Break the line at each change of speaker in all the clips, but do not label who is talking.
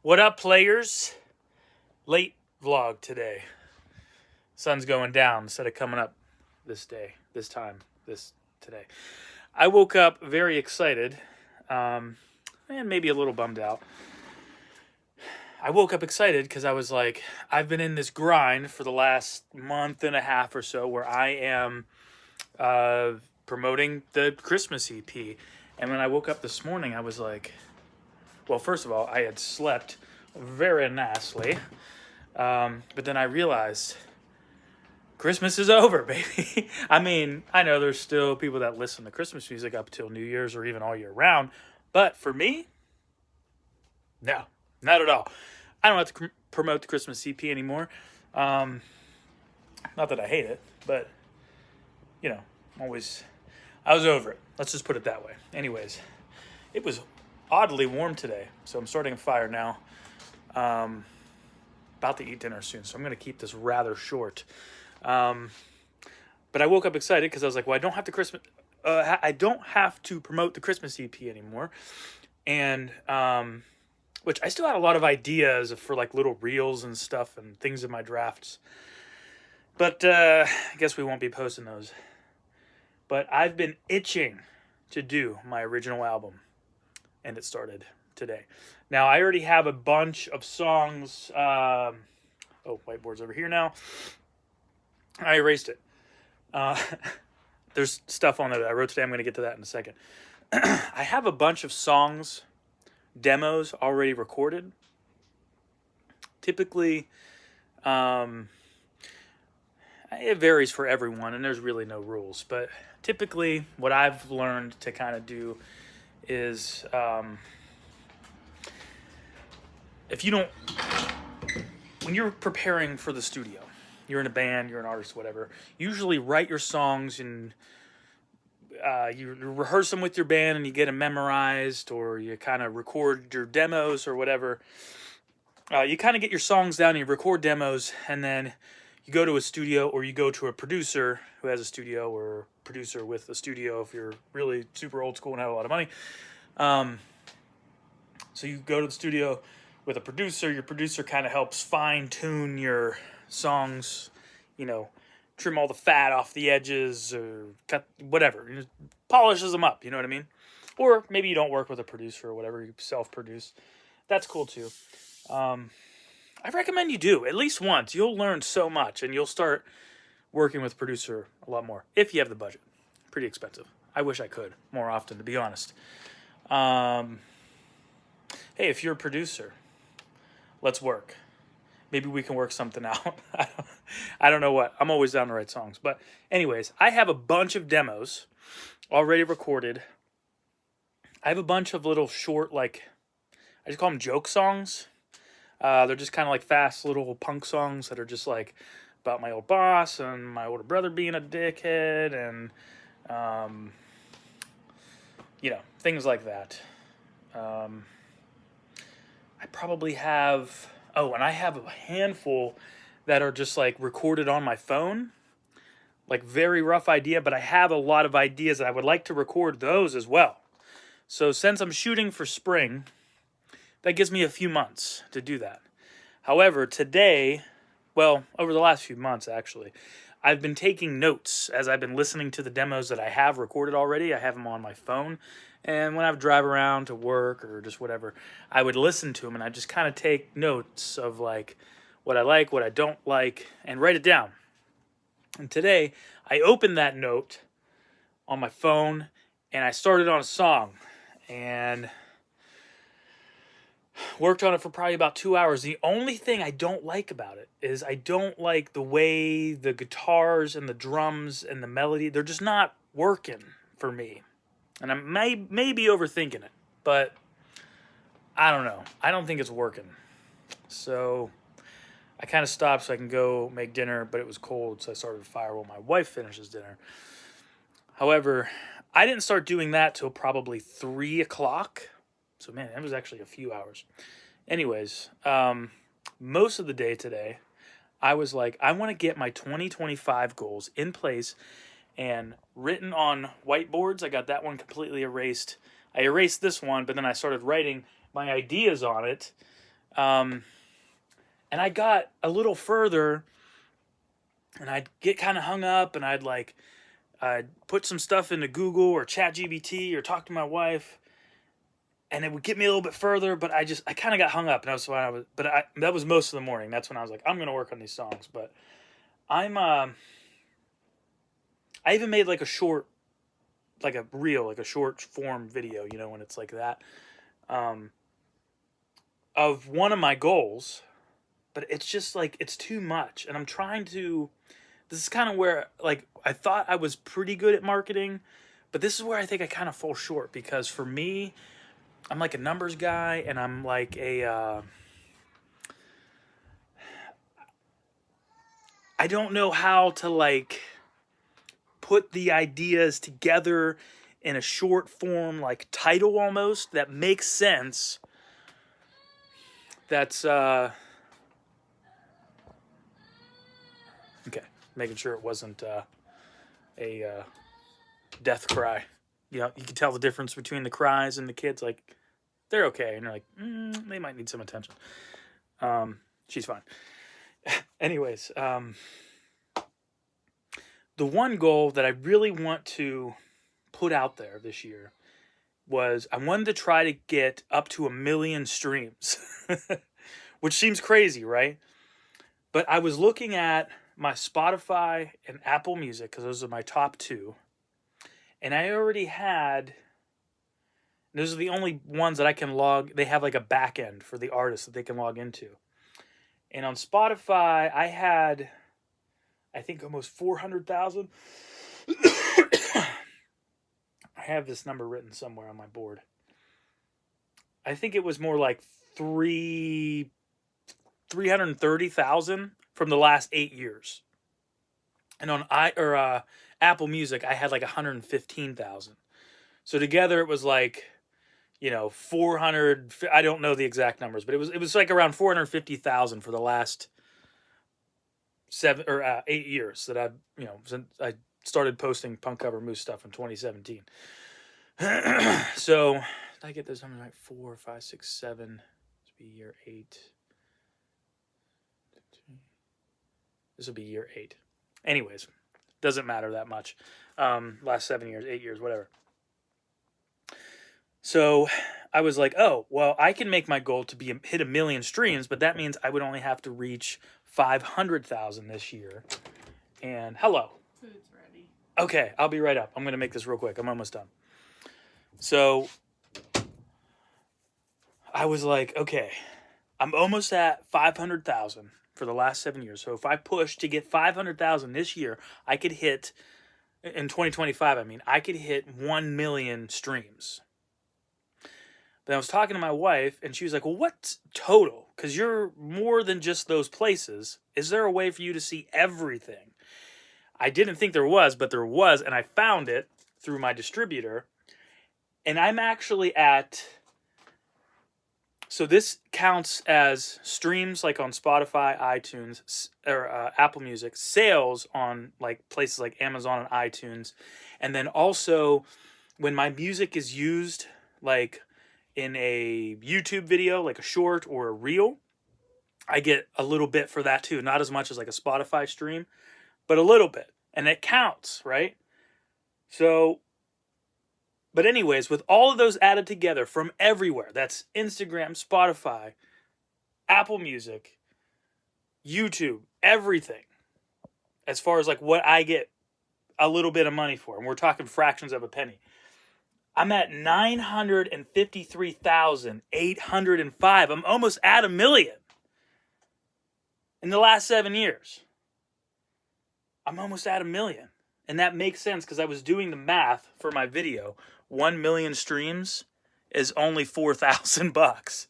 What up, players? Late vlog today. Sun's going down instead of coming up today. I woke up very excited, and maybe a little bummed out. I woke up excited because I was like, I've been in this grind for the last month and a half or so where I am promoting the Christmas EP. And when I woke up this morning, I was like, well, first of all, I had slept very nicely. But then I realized Christmas is over, baby. I mean, I know there's still people that listen to Christmas music up till New Year's or even all year round. But for me, no, not at all. I don't have to promote the Christmas EP anymore. Not that I hate it, but, you know, I was over it. Let's just put it that way. Anyways, it was oddly warm today, so I'm starting a fire now. About to eat dinner soon, so I'm going to keep this rather short. But I woke up excited because I was like, well, I don't have to promote the Christmas EP anymore. And which I still had a lot of ideas for like little reels and stuff and things in my drafts. But I guess we won't be posting those. But I've been itching to do my original album, and it started today. Now, I already have a bunch of songs. Whiteboard's over here now. I erased it. There's stuff on there that I wrote today. I'm going to get to that in a second. I have a bunch of songs, demos already recorded. Typically, it varies for everyone, and there's really no rules. But typically, what I've learned to kind of do is when you're preparing for the studio, you're in a band, you're an artist, whatever, you usually write your songs and you rehearse them with your band and you get them memorized, or you kind of record your demos or whatever. You kind of get your songs down and you record demos, and then you go to a studio or you go to a producer who has a studio, or a producer with a studio if you're really super old school and have a lot of money. So you go to the studio with a producer. Your producer kind of helps fine-tune your songs, trim all the fat off the edges or cut whatever. Polishes them up, you know what I mean? Or maybe you don't work with a producer or whatever, you self-produce. That's cool too. I recommend you do, at least once. You'll learn so much, and you'll start working with a producer a lot more, if you have the budget. Pretty expensive. I wish I could more often, to be honest. Hey, if you're a producer, let's work. Maybe we can work something out. I don't know what. I'm always down to write songs. But anyways, I have a bunch of demos already recorded. I have a bunch of little short, I just call them joke songs. They're just kind of like fast little punk songs that are just like about my old boss and my older brother being a dickhead and, things like that. I probably have, and I have a handful that are just like recorded on my phone, like very rough idea, but I have a lot of ideas that I would like to record those as well. So since I'm shooting for spring, that gives me a few months to do that. However, over the last few months, actually, I've been taking notes as I've been listening to the demos that I have recorded already. I have them on my phone. And when I drive around to work or just whatever, I would listen to them, and I just kind of take notes of like what I like, what I don't like, and write it down. And today, I opened that note on my phone, and I started on a song. And worked on it for probably about 2 hours. The only thing I don't like about it is I don't like the way the guitars and the drums and the melody, they're just not working for me. And I may be overthinking it, but I don't know. I don't think it's working. So I kind of stopped so I can go make dinner, but it was cold, so I started a fire while my wife finishes dinner. However, I didn't start doing that till probably 3 o'clock. So, man, that was actually a few hours. Anyways, most of the day today, I was like, I want to get my 2025 goals in place and written on whiteboards. I got that one completely erased. I erased this one, but then I started writing my ideas on it And I got a little further, and I'd get kind of hung up, and I'd put some stuff into Google or ChatGPT or talk to my wife, and it would get me a little bit further, but I kind of got hung up, and that was most of the morning. That's when I was like, I'm gonna work on these songs. But I even made like a short, like a reel, like a short form video, when it's like that, of one of my goals, but it's just like, it's too much, and this is kind of where, like, I thought I was pretty good at marketing, but this is where I think I kind of fall short, because for me, I'm like a numbers guy, and I'm like I don't know how to, like, put the ideas together in a short form, like, title almost, that makes sense. That's, okay, making sure it wasn't a death cry. You can tell the difference between the cries and the kids, like, they're okay, and you're like, they might need some attention. She's fine. Anyways, the one goal that I really want to put out there this year was I wanted to try to get up to 1 million streams, which seems crazy, right? But I was looking at my Spotify and Apple Music, because those are my top two, and I already had, those are the only ones that I can log. They have like a back end for the artist that they can log into. And on Spotify, I had, I think, almost 400,000. I have this number written somewhere on my board. I think it was more like 330,000 from the last 8 years. And on Apple Music, I had like 115,000. So together it was like, 400. I don't know the exact numbers, but it was like around 450,000 for the last 8 years that I've, since I started posting Punk Cover Moose stuff in 2017. So did I get those numbers right? 4, 5, 6, 7. This will be year 8. This will be year 8. Anyways, doesn't matter that much. Last 7 years, 8 years, whatever. So I was like, oh, well, I can make my goal to hit 1 million streams, but that means I would only have to reach 500,000 this year. And hello.
Food's ready.
Okay, I'll be right up. I'm going to make this real quick. I'm almost done. So I was like, okay, I'm almost at 500,000 for the last 7 years. So if I push to get 500,000 this year, I could hit, in 2025, I could hit 1 million streams. But I was talking to my wife, and she was like, well, what's total? Because you're more than just those places. Is there a way for you to see everything? I didn't think there was, but there was, and I found it through my distributor. And I'm actually at, so this counts as streams like on Spotify, iTunes, or Apple Music, sales on like places like Amazon and iTunes, and then also when my music is used like in a YouTube video, like a short or a reel, I get a little bit for that too. Not as much as like a Spotify stream, but a little bit. And it counts, right? So, but anyways, with all of those added together from everywhere, that's Instagram, Spotify, Apple Music, YouTube, everything, as far as like what I get a little bit of money for, and we're talking fractions of a penny, I'm at 953,805. I'm almost at 1 million in the last 7 years. I'm almost at 1 million. And that makes sense because I was doing the math for my video. 1 million streams is only $4,000.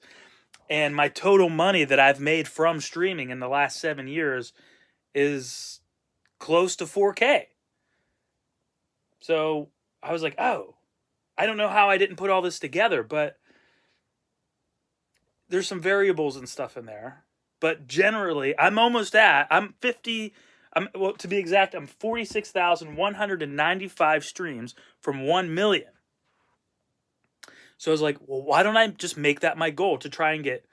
And my total money that I've made from streaming in the last 7 years is close to 4K. So I was like, oh, I don't know how I didn't put all this together, but there's some variables and stuff in there. But generally, well, to be exact, I'm 46,195 streams from 1 million. So I was like, well, why don't I just make that my goal to try and get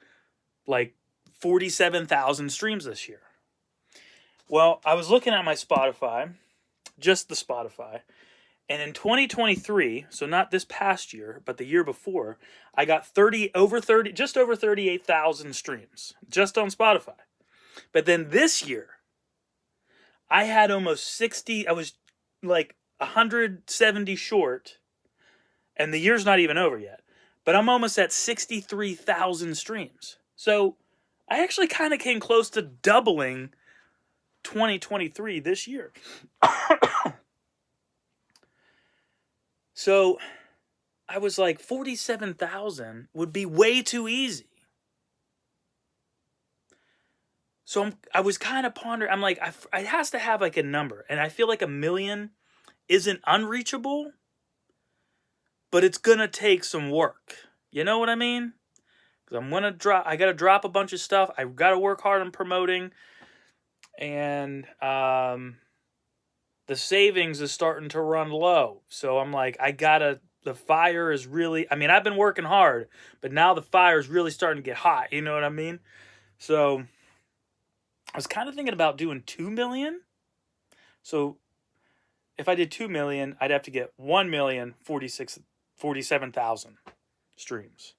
like 47,000 streams this year. Well, I was looking at my Spotify, just the Spotify, and in 2023, so not this past year, but the year before, I got just over 38,000 streams just on Spotify. But then this year, I had almost 60, I was like 170 short, and the year's not even over yet, but I'm almost at 63,000 streams. So I actually kind of came close to doubling 2023 this year. So I was like, 47,000 would be way too easy. So I was kind of pondering. I'm like, it has to have like a number. And I feel like 1 million isn't unreachable, but it's going to take some work. You know what I mean? Because I got to drop a bunch of stuff. I've got to work hard on promoting. And the savings is starting to run low. So I'm like, the fire is really, I've been working hard, but now the fire is really starting to get hot. You know what I mean? So I was kind of thinking about doing 2 million. So if I did 2 million, I'd have to get 1,047,000 streams.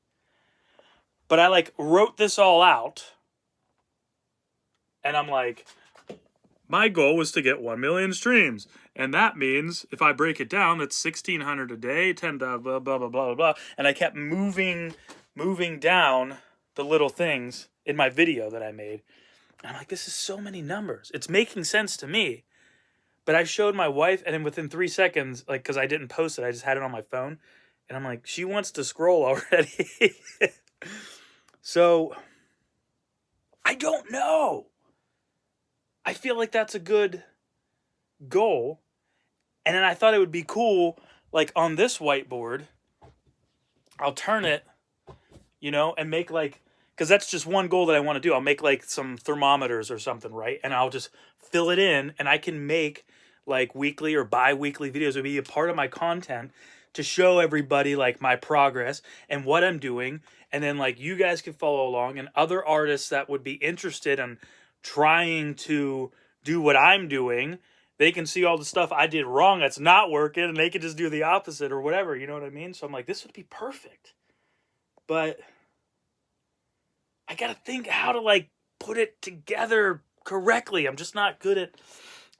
But I like wrote this all out, and I'm like, my goal was to get 1 million streams. And that means if I break it down, that's 1,600 a day, 10,000, blah, blah, blah, blah, blah. And I kept moving down the little things in my video that I made. And I'm like, this is so many numbers. It's making sense to me. But I showed my wife, and then within 3 seconds, like, because I didn't post it, I just had it on my phone. And I'm like, she wants to scroll already. So, I don't know. I feel like that's a good goal. And then I thought it would be cool, like on this whiteboard, I'll turn it, and make like, because that's just one goal that I want to do. I'll make like some thermometers or something, right? And I'll just fill it in, and I can make like weekly or bi-weekly videos. It would be a part of my content to show everybody like my progress and what I'm doing. And then like you guys can follow along, and other artists that would be interested in trying to do what I'm doing, they can see all the stuff I did wrong that's not working, and they can just do the opposite or whatever, you know what I mean? So I'm like, this would be perfect. But I gotta think how to like put it together correctly. I'm just not good at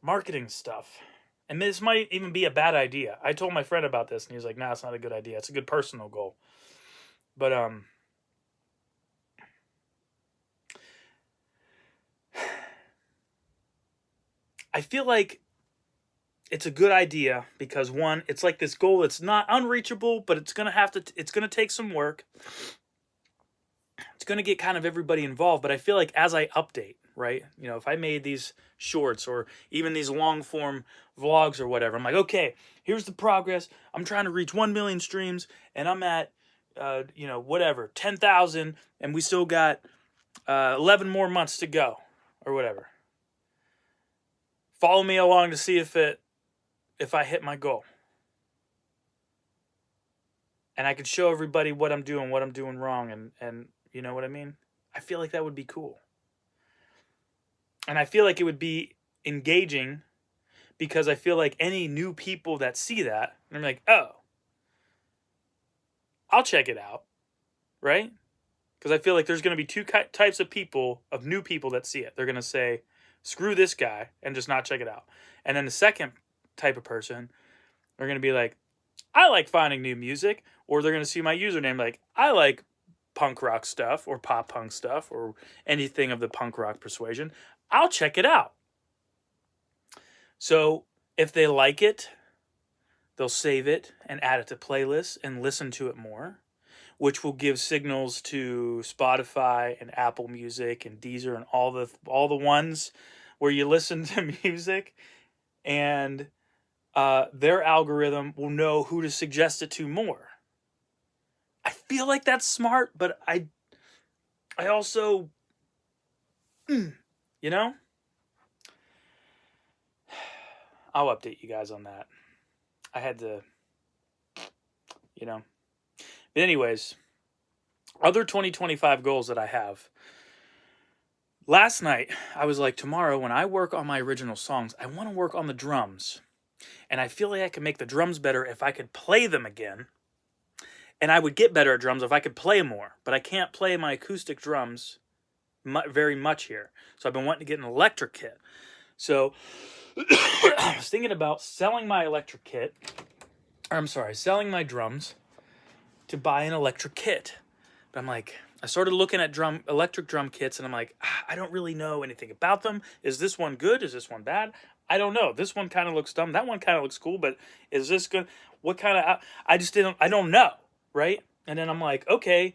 marketing stuff. And this might even be a bad idea. I told my friend about this, and he was like, nah, it's not a good idea. It's a good personal goal. But I feel like it's a good idea because, one, it's like this goal that's not unreachable, but it's gonna take some work. It's gonna get kind of everybody involved. But I feel like as I update, right? If I made these shorts or even these long form vlogs or whatever, I'm like, okay, here's the progress. I'm trying to reach 1 million streams, and I'm at, 10,000, and we still got 11 more months to go or whatever. Follow me along to see if I hit my goal. And I can show everybody what I'm doing wrong, and you know what I mean? I feel like that would be cool. And I feel like it would be engaging because I feel like any new people that see that, they're like, oh, I'll check it out, right? Because I feel like there's going to be two types of new people that see it. They're going to say, screw this guy, and just not check it out. And then the second type of person, they're going to be like, I like finding new music. Or they're going to see my username like, I like punk rock stuff or pop punk stuff or anything of the punk rock persuasion. I'll check it out. So if they like it, they'll save it and add it to playlists and listen to it more, which will give signals to Spotify and Apple Music and Deezer and all the ones where you listen to music, and their algorithm will know who to suggest it to more. I feel like that's smart, but I also, I'll update you guys on that. I had to, But anyways, Other 2025 goals that I have. Last night, I was like, tomorrow when I work on my original songs, I want to work on the drums. And I feel like I could make the drums better if I could play them again. And I would get better at drums if I could play more. But I can't play my acoustic drums very much here. So I've been wanting to get an electric kit. So I was thinking about selling my electric kit. Or I'm sorry, selling my drums to buy an electric kit. But I'm like, I started looking at electric drum kits, and I'm like, I don't really know anything about them. Is this one good? Is this one bad? I don't know. This one kind of looks dumb. That one kind of looks cool, but is this good? What kind of... I don't know, right? And then I'm like, okay.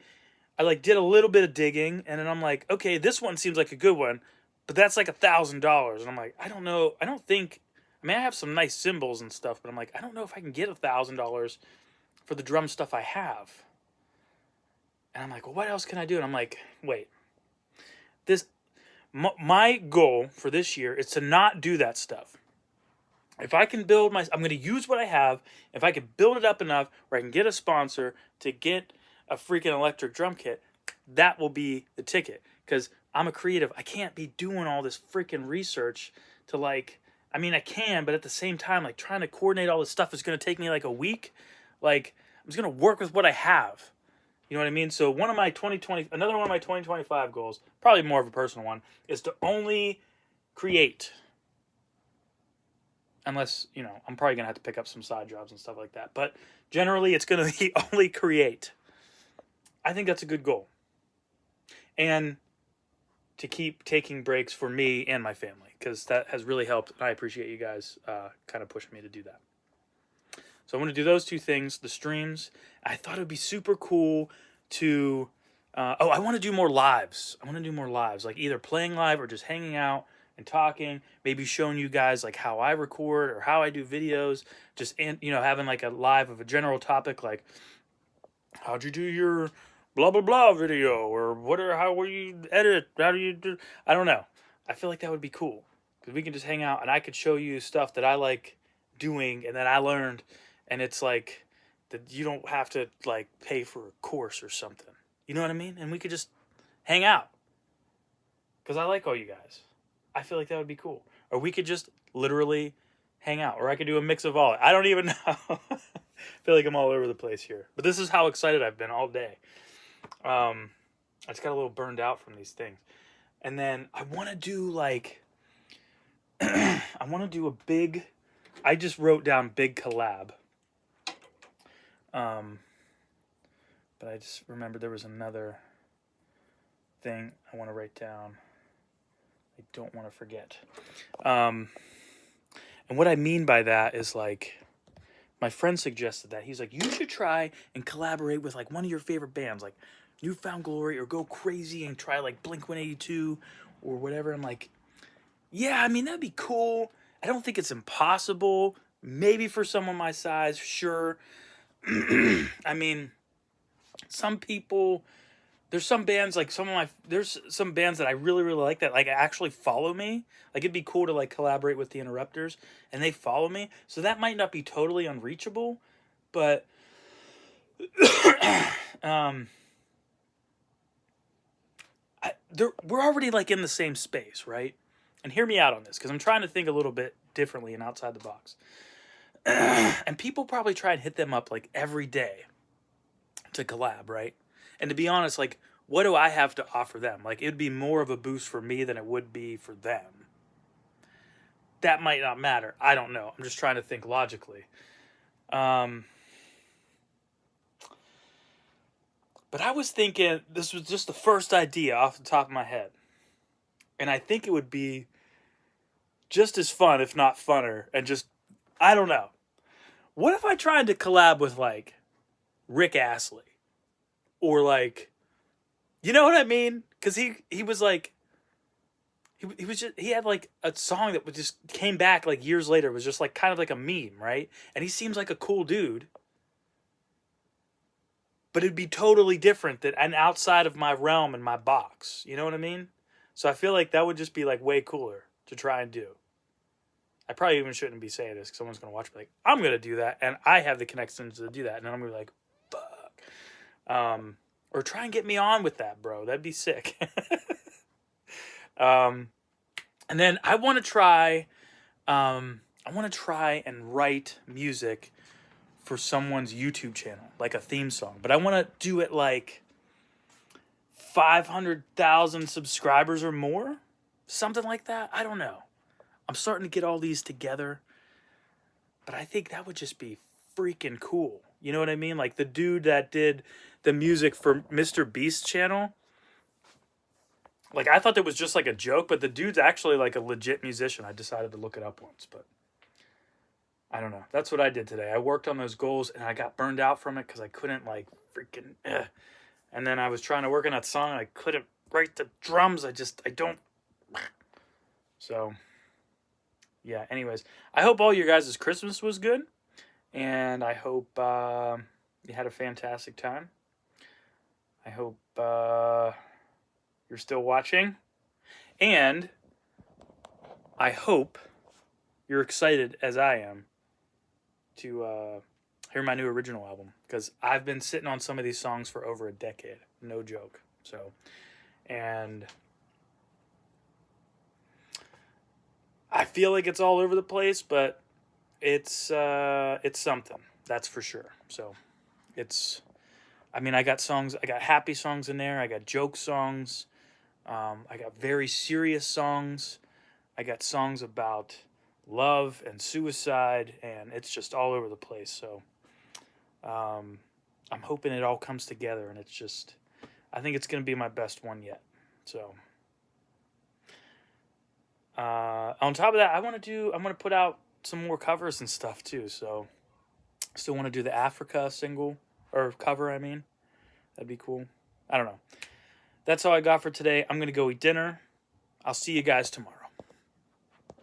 I like did a little bit of digging, and then I'm like, okay, this one seems like a good one, but that's like $1,000. And I'm like, I don't know. I don't think... I mean, I have some nice cymbals and stuff, but I'm like, I don't know if I can get $1,000 for the drum stuff I have. And I'm like, well, what else can I do? And I'm like, wait, my goal for this year is to not do that stuff. If I can I'm going to use what I have. If I can build it up enough where I can get a sponsor to get a freaking electric drum kit, that will be the ticket. Because I'm a creative. I can't be doing all this freaking research to like, I mean, I can, but at the same time, like trying to coordinate all this stuff is going to take me like a week. Like, I'm just going to work with what I have. You know what I mean? So another one of my 2025 goals, probably more of a personal one, is to only create. Unless, I'm probably going to have to pick up some side jobs and stuff like that. But generally, it's going to be only create. I think that's a good goal. And to keep taking breaks for me and my family, because that has really helped. And I appreciate you guys kind of pushing me to do that. So I'm going to do those two things, the streams. I thought it would be super cool to... I want to do more lives. Like either playing live or just hanging out and talking. Maybe showing you guys like how I record or how I do videos. Just, having like a live of a general topic like, how'd you do your blah, blah, blah video? Or how will you edit? How do you do... I don't know. I feel like that would be cool. Because we can just hang out and I could show you stuff that I like doing and that I learned. And it's like that you don't have to like pay for a course or something. You know what I mean? And we could just hang out. Because I like all you guys. I feel like that would be cool. Or we could just literally hang out. Or I could do a mix of all. I don't even know. I feel like I'm all over the place here. But this is how excited I've been all day. I just got a little burned out from these things. And then I want to do like... I want to do a big... I just wrote down big collab. But I just remembered there was another thing I want to write down. I don't want to forget. And what I mean by that is like, my friend suggested that. He's like, you should try and collaborate with like one of your favorite bands, like Newfound Glory, or go crazy and try like Blink-182 or whatever. I'm like, yeah, I mean, that'd be cool. I don't think it's impossible. Maybe for someone my size, sure. I mean, some people, there's some bands there's some bands that I really, really like that like actually follow me. Like it'd be cool to like collaborate with the Interrupters and they follow me. So that might not be totally unreachable, but we're already like in the same space, right? And hear me out on this because I'm trying to think a little bit differently and outside the box. And people probably try and hit them up like every day to collab, right? And to be honest, like, what do I have to offer them? Like, it'd be more of a boost for me than it would be for them. That might not matter. I don't know. I'm just trying to think logically. But I was thinking, this was just the first idea off the top of my head. And I think it would be just as fun, if not funner, and just, I don't know. What if I tried to collab with, like, Rick Astley? Or, like, you know what I mean? Because he was, like, he had, like, a song that just came back, like, years later. It was just, like, kind of like a meme, right? And he seems like a cool dude. But it'd be totally different and outside of my realm and my box. You know what I mean? So I feel like that would just be, like, way cooler to try and do. I probably even shouldn't be saying this because someone's going to watch me like, I'm going to do that. And I have the connections to do that. And then I'm going to be like, fuck. Or try and get me on with that, bro. That'd be sick. And then I want to try and write music for someone's YouTube channel, like a theme song. But I want to do it like 500,000 subscribers or more. Something like that. I don't know. I'm starting to get all these together. But I think that would just be freaking cool. You know what I mean? Like the dude that did the music for Mr. Beast's channel. Like, I thought that was just like a joke, but the dude's actually like a legit musician. I decided to look it up once, but I don't know. That's what I did today. I worked on those goals and I got burned out from it because I couldn't like freaking. And then I was trying to work on that song and I couldn't write the drums. I don't. So, yeah, anyways. I hope all your guys' Christmas was good. And I hope you had a fantastic time. I hope you're still watching. And I hope you're excited as I am to hear my new original album. Because I've been sitting on some of these songs for over a decade. No joke. So, and I feel like it's all over the place, but it's something. That's for sure. So, I got songs. I got happy songs in there. I got joke songs. I got very serious songs. I got songs about love and suicide, and it's just all over the place. So I'm hoping it all comes together, and I think it's going to be my best one yet. So on top of that, I'm going to put out some more covers and stuff too. So I still want to do the Africa single, or cover, I mean. That'd be cool. I don't know. That's all I got for today. I'm going to go eat dinner. I'll see you guys tomorrow.